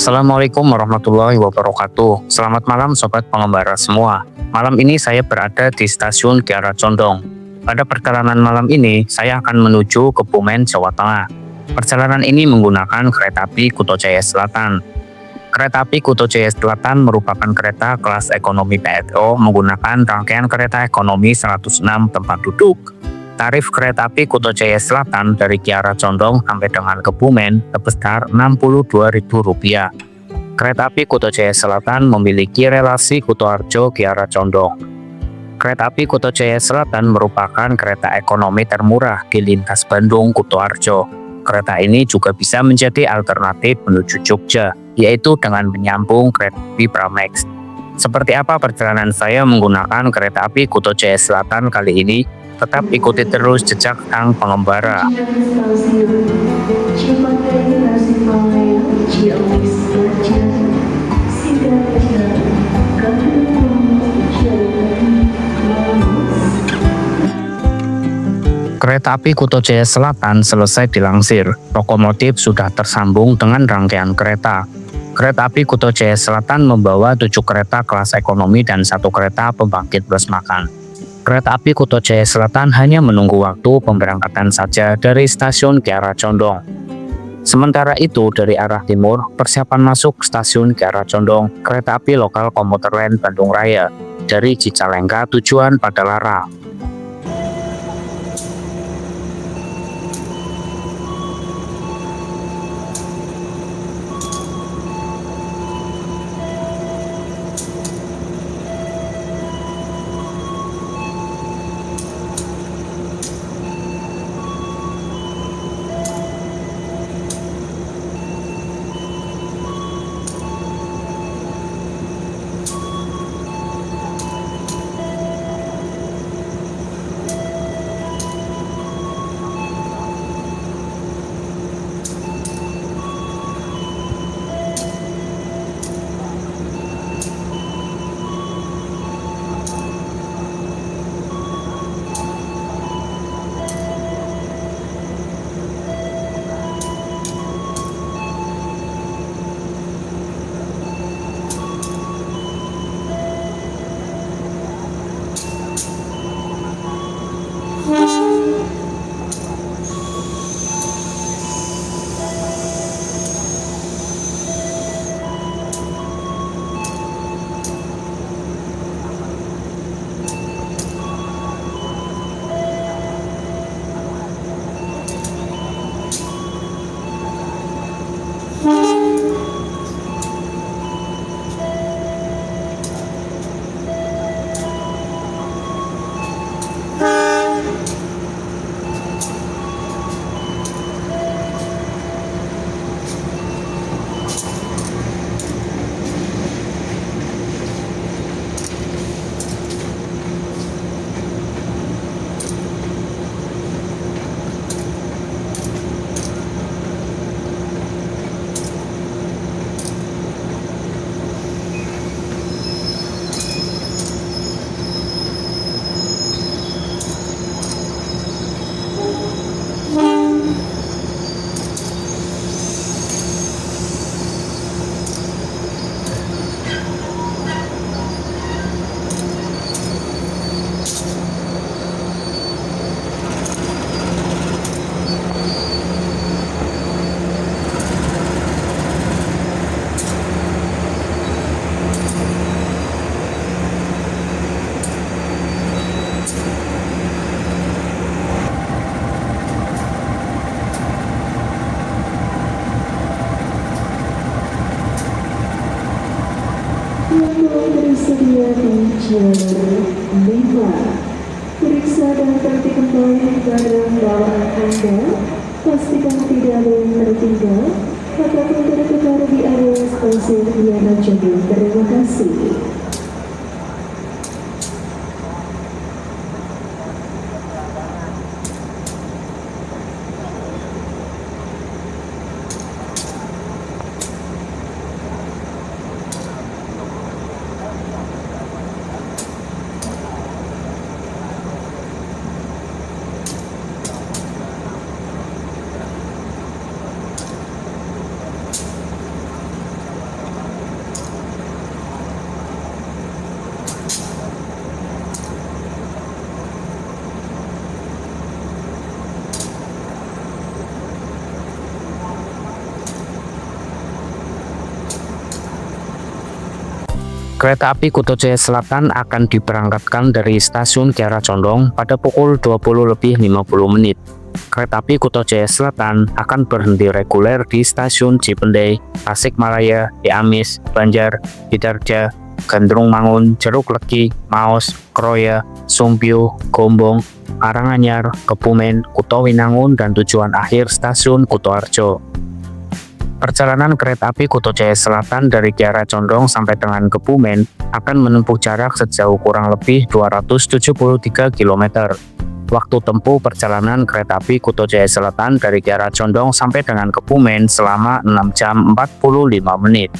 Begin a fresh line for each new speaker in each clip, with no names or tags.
Assalamualaikum warahmatullahi wabarakatuh. Selamat malam sobat pengembara semua. Malam ini saya berada di stasiun Kiara Condong. Pada perjalanan malam ini, saya akan menuju Kebumen, Jawa Tengah. Perjalanan ini menggunakan kereta api Kuto Jaya Selatan. Kereta api Kuto Jaya Selatan merupakan kereta kelas ekonomi PSO menggunakan rangkaian kereta ekonomi 106 tempat duduk. Tarif kereta api Kuto Jaya Selatan dari Kiara Condong sampai dengan Kebumen sebesar Rp62.000. Kereta api Kuto Jaya Selatan memiliki relasi Kutoarjo Kiara Condong. Kereta api Kuto Jaya Selatan merupakan kereta ekonomi termurah di lintas Bandung Kutoarjo. Kereta ini juga bisa menjadi alternatif menuju Jogja, yaitu dengan menyambung kereta api Pramex. Seperti apa perjalanan saya menggunakan kereta api Kuto Jaya Selatan kali ini? Tetap ikuti terus jejak sang pengembara. Kereta api Kuto Jaya Selatan selesai dilansir. Lokomotif sudah tersambung dengan rangkaian kereta. Kereta api Kuto Jaya Selatan membawa 7 kereta kelas ekonomi dan 1 kereta pembangkit plus makan. Kereta api Kuto Jaya Selatan hanya menunggu waktu pemberangkatan saja dari stasiun Kiara Condong. Sementara itu, dari arah timur, persiapan masuk stasiun Kiara Condong, kereta api lokal komuter lain Bandung Raya, dari Cicalengka tujuan Padalarang.
Bersedia di jalur 5. Periksa dan tertib kembali barang bawaan Anda. Pastikan tidak ada yang tertinggal. Apapun tertukar di area stasiun Kiara Condong. Terima kasih.
Kereta api Kuto Jaya Selatan akan diberangkatkan dari stasiun Kiara Condong pada pukul 20:50. Kereta api Kuto Jaya Selatan akan berhenti reguler di stasiun Cipendei, Tasikmalaya, Ciamis, Banjar, Bidaraja, Gandrung Mangun, Jeruk Legi, Maos, Kroya, Sumbio, Gombong, Karanganyar, Kebumen, Kuto Winangun, dan tujuan akhir stasiun Kutoarjo. Perjalanan kereta api Kuto Jaya Selatan dari Kiara Condong sampai dengan Kebumen akan menempuh jarak sejauh kurang lebih 273 km. Waktu tempuh perjalanan kereta api Kuto Jaya Selatan dari Kiara Condong sampai dengan Kebumen selama 6 jam 45 menit.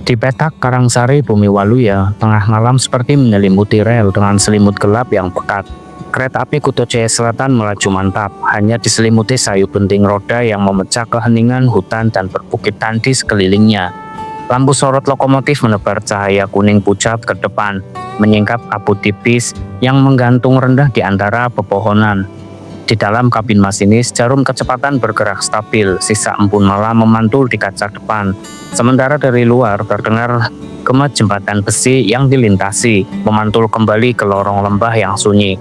Di petak Karangsari Bumi Waluya, tengah malam seperti menyelimuti rel dengan selimut gelap yang pekat. Kereta api Kuto Jaya Selatan melaju mantap, hanya diselimuti sayu benting roda yang memecah keheningan hutan dan perbukitan di sekelilingnya. Lampu sorot lokomotif menebar cahaya kuning pucat ke depan, menyingkap kabut tipis yang menggantung rendah di antara pepohonan. Di dalam kabin masinis, jarum kecepatan bergerak stabil, sisa embun malam memantul di kaca depan. Sementara dari luar terdengar gema jembatan besi yang dilintasi, memantul kembali ke lorong lembah yang sunyi.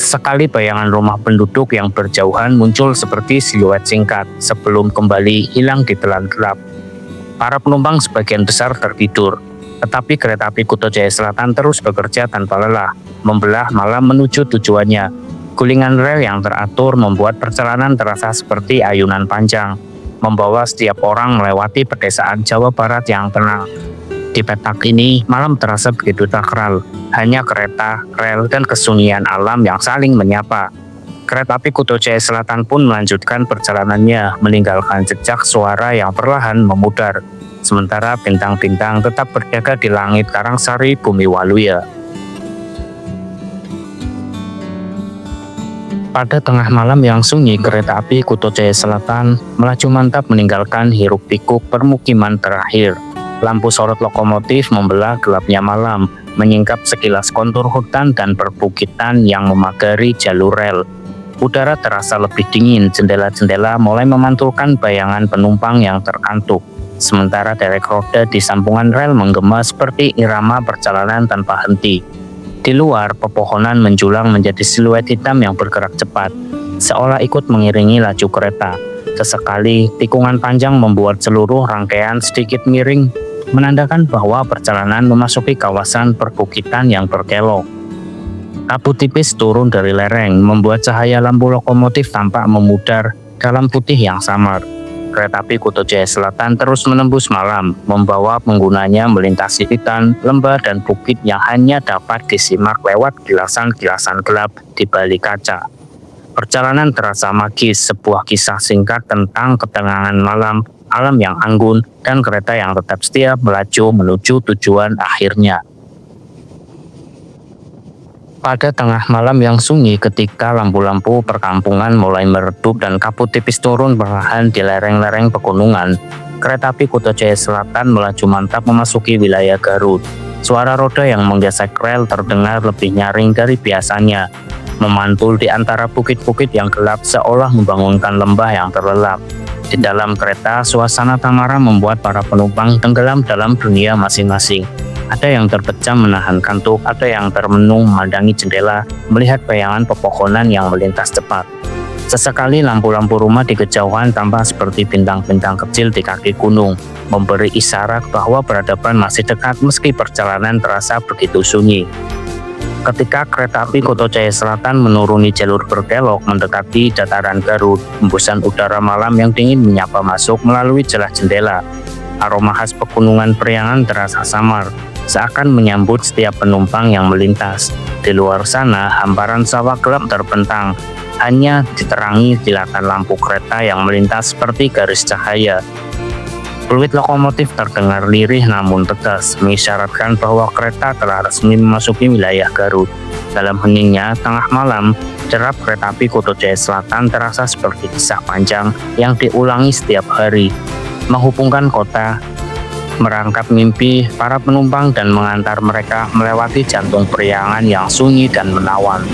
Sekali bayangan rumah penduduk yang berjauhan muncul seperti siluet singkat, sebelum kembali hilang di telan gelap. Para penumpang sebagian besar tertidur, tetapi kereta api Kuto Jaya Selatan terus bekerja tanpa lelah, membelah malam menuju tujuannya. Gulingan rel yang teratur membuat perjalanan terasa seperti ayunan panjang, membawa setiap orang melewati pedesaan Jawa Barat yang tenang. Di petak ini, malam terasa begitu sakral. Hanya kereta, rel, dan kesunyian alam yang saling menyapa. Kereta api Kuto Jaya Selatan pun melanjutkan perjalanannya, meninggalkan jejak suara yang perlahan memudar. Sementara bintang-bintang tetap berjaga di langit Karangsari Bumi Waluya. Pada tengah malam yang sunyi, kereta api Kuto Jaya Selatan melaju mantap meninggalkan hiruk-pikuk permukiman terakhir. Lampu sorot lokomotif membelah gelapnya malam, menyingkap sekilas kontur hutan dan perbukitan yang memagari jalur rel. Udara terasa lebih dingin, jendela-jendela mulai memantulkan bayangan penumpang yang terkantuk. Sementara derek roda di sambungan rel menggema seperti irama perjalanan tanpa henti. Di luar, pepohonan menjulang menjadi siluet hitam yang bergerak cepat, seolah ikut mengiringi laju kereta. Sesekali, tikungan panjang membuat seluruh rangkaian sedikit miring, menandakan bahwa perjalanan memasuki kawasan perbukitan yang berkelok. Kabut tipis turun dari lereng, membuat cahaya lampu lokomotif tampak memudar dalam putih yang samar. Kereta api Kuto Jaya Selatan terus menembus malam, membawa penggunanya melintasi hutan, lembah, dan bukit yang hanya dapat disimak lewat gilasan-gilasan gelap di balik kaca. Perjalanan terasa magis, sebuah kisah singkat tentang ketenangan malam, alam yang anggun, dan kereta yang tetap setia melaju menuju tujuan akhirnya. Pada tengah malam yang sunyi, ketika lampu-lampu perkampungan mulai meredup dan kabut tipis turun perlahan di lereng-lereng pegunungan, kereta api Kuto Jaya Selatan melaju mantap memasuki wilayah Garut. Suara roda yang menggesek rel terdengar lebih nyaring dari biasanya, memantul di antara bukit-bukit yang gelap seolah membangunkan lembah yang terlelap. Di dalam kereta, suasana tamaram membuat para penumpang tenggelam dalam dunia masing-masing. Ada yang terpejam menahan kantuk, ada yang termenung memandangi jendela, melihat bayangan pepohonan yang melintas cepat. Sesekali lampu-lampu rumah di kejauhan tampak seperti bintang-bintang kecil di kaki gunung, memberi isyarat bahwa peradaban masih dekat meski perjalanan terasa begitu sunyi. Ketika kereta api Kuto Jaya Selatan menuruni jalur berkelok mendekati dataran Garut, hembusan udara malam yang dingin menyapa masuk melalui celah jendela. Aroma khas pegunungan Priangan terasa samar, seakan menyambut setiap penumpang yang melintas. Di luar sana, hamparan sawah gelap terbentang, hanya diterangi kilatan lampu kereta yang melintas seperti garis cahaya. Fluid lokomotif terdengar lirih namun tegas, mengisyaratkan bahwa kereta telah resmi memasuki wilayah Garut. Dalam heningnya tengah malam, derap kereta api Kuto Jaya Selatan terasa seperti kisah panjang yang diulangi setiap hari, menghubungkan kota, merangkap mimpi para penumpang dan mengantar mereka melewati jantung Priangan yang sunyi dan menawan.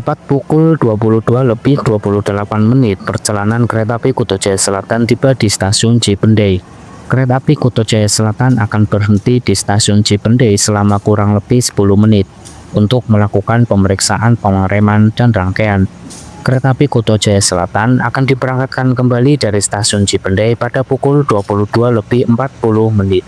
Tepat pukul 22:28 perjalanan kereta api Kuto Jaya Selatan tiba di stasiun Cipendei. Kereta api Kuto Jaya Selatan akan berhenti di stasiun Cipendei selama kurang lebih 10 menit untuk melakukan pemeriksaan pengereman dan rangkaian. Kereta api Kuto Jaya Selatan akan diberangkatkan kembali dari stasiun Cipendei pada pukul 22:40.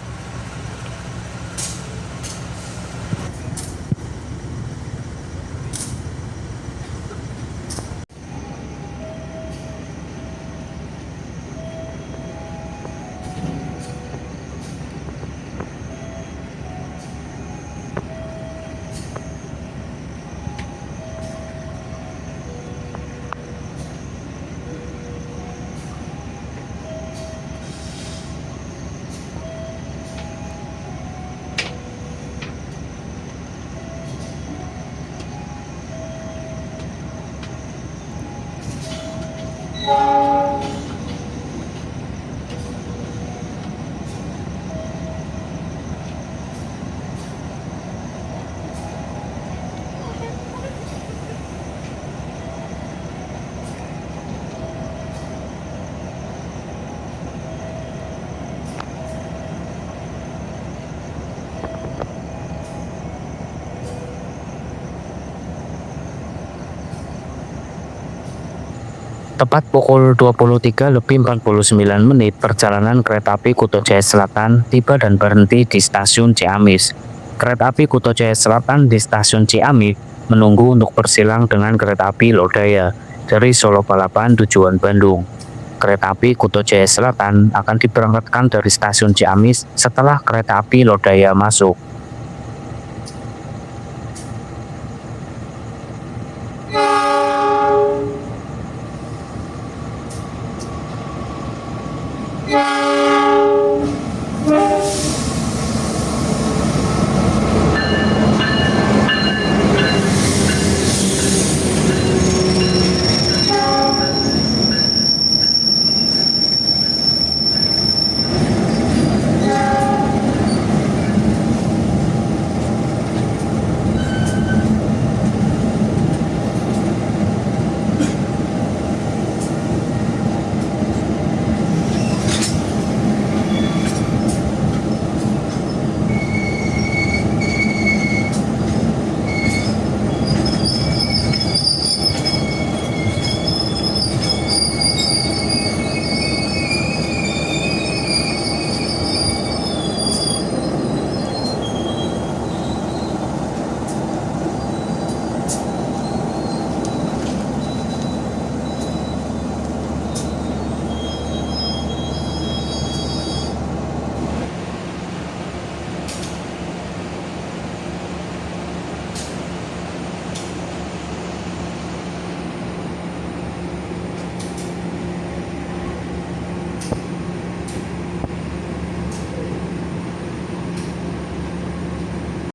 Tepat pukul 23:49 perjalanan kereta api Kuto Jaya Selatan tiba dan berhenti di stasiun Ciamis. Kereta api Kuto Jaya Selatan di stasiun Ciamis menunggu untuk bersilang dengan kereta api Lodaya dari Solo Balapan tujuan Bandung. Kereta api Kuto Jaya Selatan akan diberangkatkan dari stasiun Ciamis setelah kereta api Lodaya masuk.